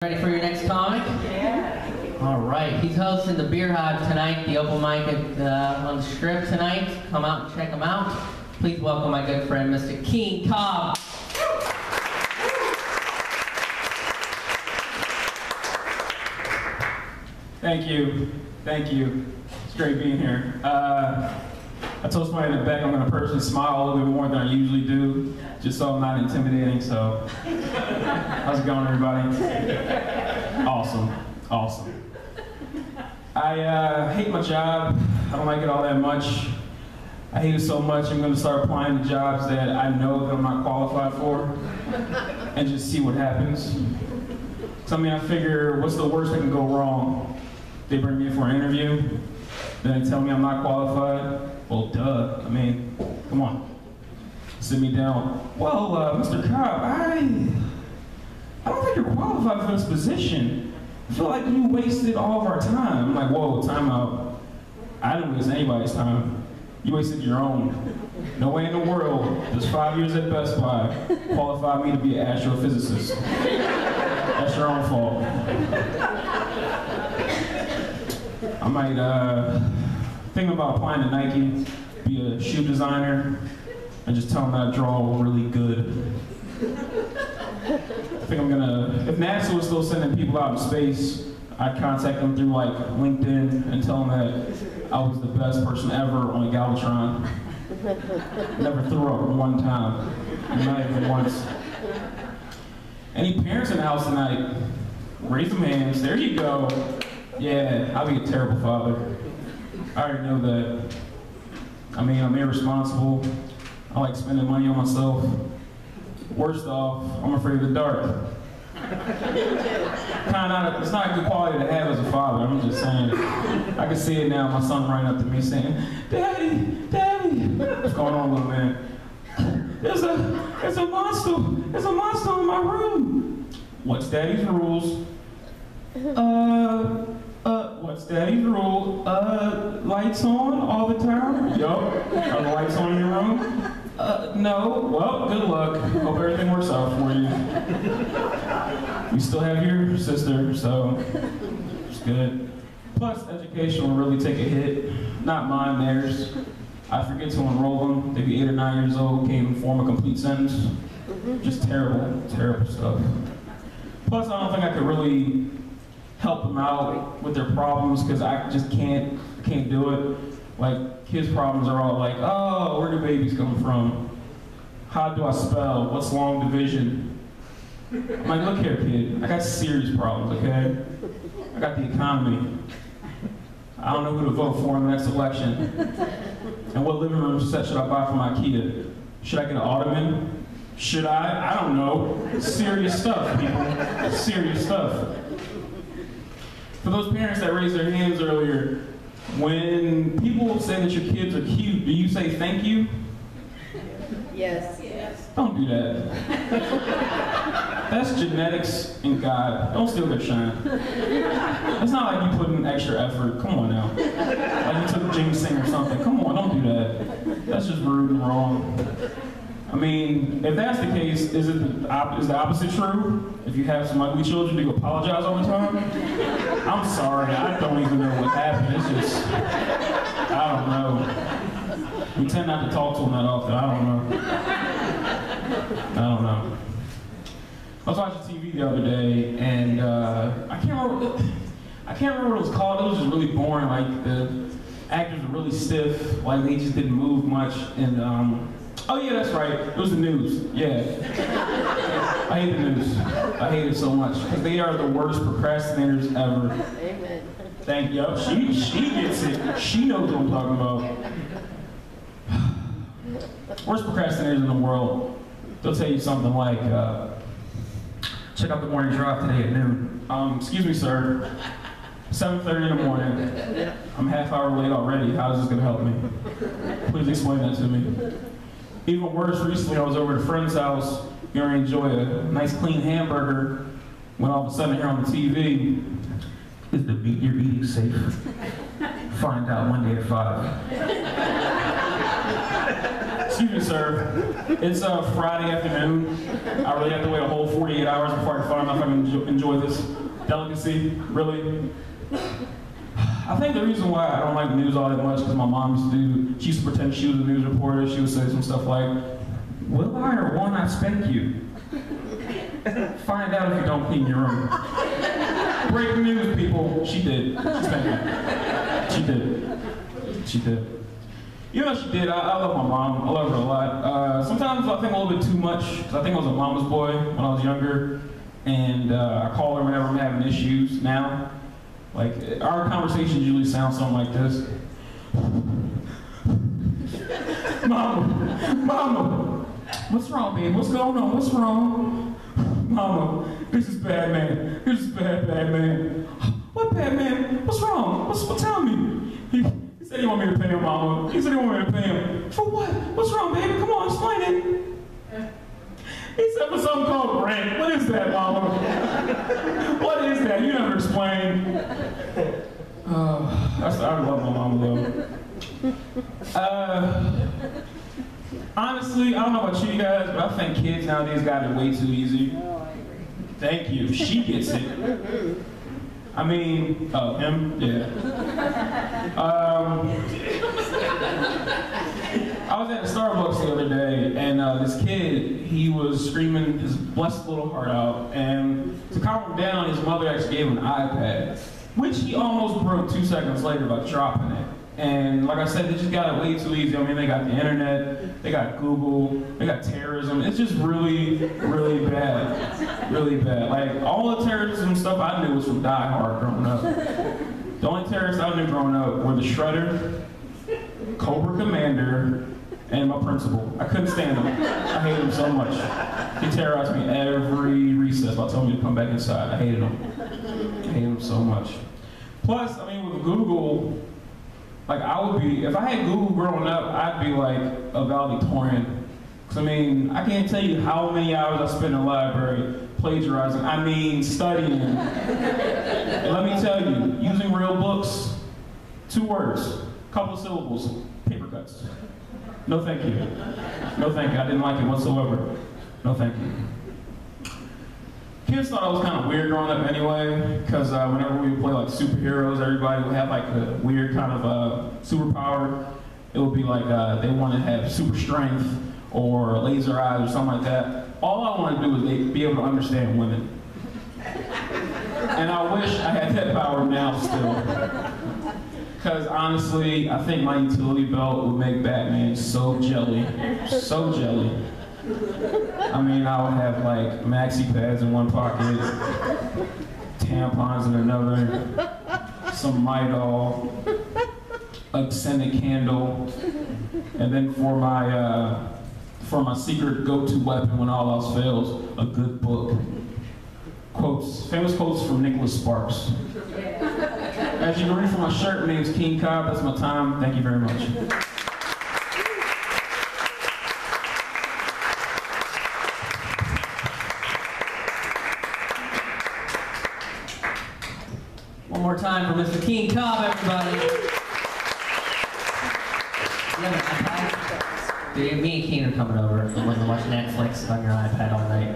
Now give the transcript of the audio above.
Ready for your next comic? Yeah. All right. He's hosting the Beer Hive tonight, the open mic on the Strip tonight. Come out and check him out. Please welcome my good friend, Mr. Keane Cobb. Thank you. Thank you. It's great being here. I told somebody in the back I'm going to personally smile a little bit more than I usually do, just so I'm not intimidating. So, how's it going, everybody? Awesome. Awesome. I hate my job. I don't like it all that much. I hate it so much I'm going to start applying to jobs that I know that I'm not qualified for and just see what happens. So, I figure, what's the worst that can go wrong? They bring me in for an interview, then they tell me I'm not qualified. Well, duh. Come on. Sit me down. Well, Mr. Cobb, I don't think you're qualified for this position. I feel like you wasted all of our time. I'm like, whoa, time out. I didn't waste anybody's time. You wasted your own. No way in the world does 5 years at Best Buy qualify me to be an astrophysicist. That's your own fault. I might think about applying to Nike, be a shoe designer, and just tell them that I draw really good. I think I'm gonna, if NASA was still sending people out in space, I'd contact them through like LinkedIn and tell them that I was the best person ever on a Galvatron. Never threw up one time, not even once. Any parents in the house tonight? Raise them hands, there you go. Yeah, I'll be a terrible father. I already know that. I'm irresponsible. I like spending money on myself. Worst off, I'm afraid of the dark. It's not a good quality to have as a father, I'm just saying. I can see it now, my son running up to me saying, Daddy, Daddy. What's going on, little man? There's a monster in my room. What's Daddy's rules? What's Daddy's rule? Lights on all the time? Yup. Are the lights on in your room? No. Well, good luck. Hope everything works out for you. We still have your sister, so it's good. Plus, education will really take a hit. Not mine, theirs. I forget to enroll them. They'd be 8 or 9 years old, can't even form a complete sentence. Just terrible, terrible stuff. Plus, I don't think I could really help them out with their problems because I just can't do it. Like, kids' problems are all like, oh, where do babies come from? How do I spell? What's long division? I'm like, look here, kid, I got serious problems, okay? I got the economy. I don't know who to vote for in the next election. And what living room set should I buy for my kid? Should I get an ottoman? Should I? I don't know. Serious stuff, people. Serious stuff. For those parents that raised their hands earlier, when people say that your kids are cute, do you say thank you? Yes. Yes. Don't do that. That's genetics and God. Don't steal their shine. It's not like you put in extra effort. Come on now. Like you took ginseng or something. Come on, don't do that. That's just rude and wrong. If that's the case, is the opposite true? If you have some ugly children, do you apologize all the time? I'm sorry, I don't even know what happened. It's just, I don't know. We tend not to talk to them that often. I don't know. I was watching TV the other day, and I can't remember what it was called. It was just really boring. Like the actors were really stiff. Like they just didn't move much, and oh yeah, that's right. It was the news. Yeah. I hate the news. I hate it so much because they are the worst procrastinators ever. Amen. Thank you. She gets it. She knows what I'm talking about. Worst procrastinators in the world. They'll tell you something like, check out the morning drive today at noon. Excuse me, sir. 7:30 in the morning. I'm a half hour late already. How is this going to help me? Please explain that to me. Even worse, recently I was over at a friend's house, going to enjoy a nice clean hamburger, when all of a sudden I hear on the TV, is the meat you're eating safe? Find out Monday at 5. Excuse me, sir. It's Friday afternoon. I really have to wait a whole 48 hours before I can find out if I can enjoy this delicacy. Really. I think the reason why I don't like the news all that much is because my mom she used to pretend she was a news reporter. She would say some stuff like, will I or won't I spank you? Find out if you don't clean your room. Breaking news, people. She did. She spanked me. She did. She did. You know she did. I love my mom. I love her a lot. Sometimes I think a little bit too much, because I think I was a mama's boy when I was younger, and I call her whenever I'm having issues now. Like, our conversations usually sound something like this. Mama, what's wrong, babe? What's going on? What's wrong? Mama, this is bad, man. This is bad, man. What bad, man? What's wrong? Tell me. He said he want me to pay him, Mama. He said he want me to pay him. For what? What's wrong, baby? Come on, explain it. He said for something called rent. What is that, Mama? What is that? You never explained. I love my mama, though. Honestly, I don't know about you guys, but I think kids nowadays got it way too easy. Thank you. She gets it. I mean, him? Yeah. I was at Starbucks the other day, and this kid, he was screaming his blessed little heart out, and to calm him down, his mother actually gave him an iPad, which he almost broke 2 seconds later by dropping it. And like I said, they just got it way too easy. I mean, they got the internet, they got Google, they got terrorism. It's just really, really bad. Really bad. Like, all the terrorism stuff I knew was from Die Hard growing up. The only terrorists I knew growing up were the Shredder, Cobra Commander, and my principal. I couldn't stand him. I hated him so much. He terrorized me every recess by telling me to come back inside. I hated him. I hated him so much. Plus, I mean, with Google, like, if I had Google growing up, I'd be like a valedictorian. Because, I mean, I can't tell you how many hours I spent in the library plagiarizing. I mean, studying. And let me tell you, using real books, 2 words, couple of syllables, paper cuts. No thank you. No thank you. I didn't like it whatsoever. No thank you. Kids thought I was kind of weird growing up anyway, because whenever we would play like superheroes, everybody would have like a weird kind of superpower. It would be like they wanted to have super strength or laser eyes or something like that. All I wanted to do was be able to understand women. And I wish I had that power now still. Because honestly, I think my utility belt would make Batman so jelly. So jelly. I mean, I would have like maxi pads in one pocket, tampons in another, some Midol, a scented candle, and then for my secret go-to weapon when all else fails, a good book. Quotes, famous quotes from Nicholas Sparks. As you can read from my shirt, my name is Keane Cobb. That's my time. Thank you very much. One more time for Mr. Keane Cobb, everybody. You have an iPad? Dude, me and Keane are coming over. We're going to watch Netflix on your iPad all night.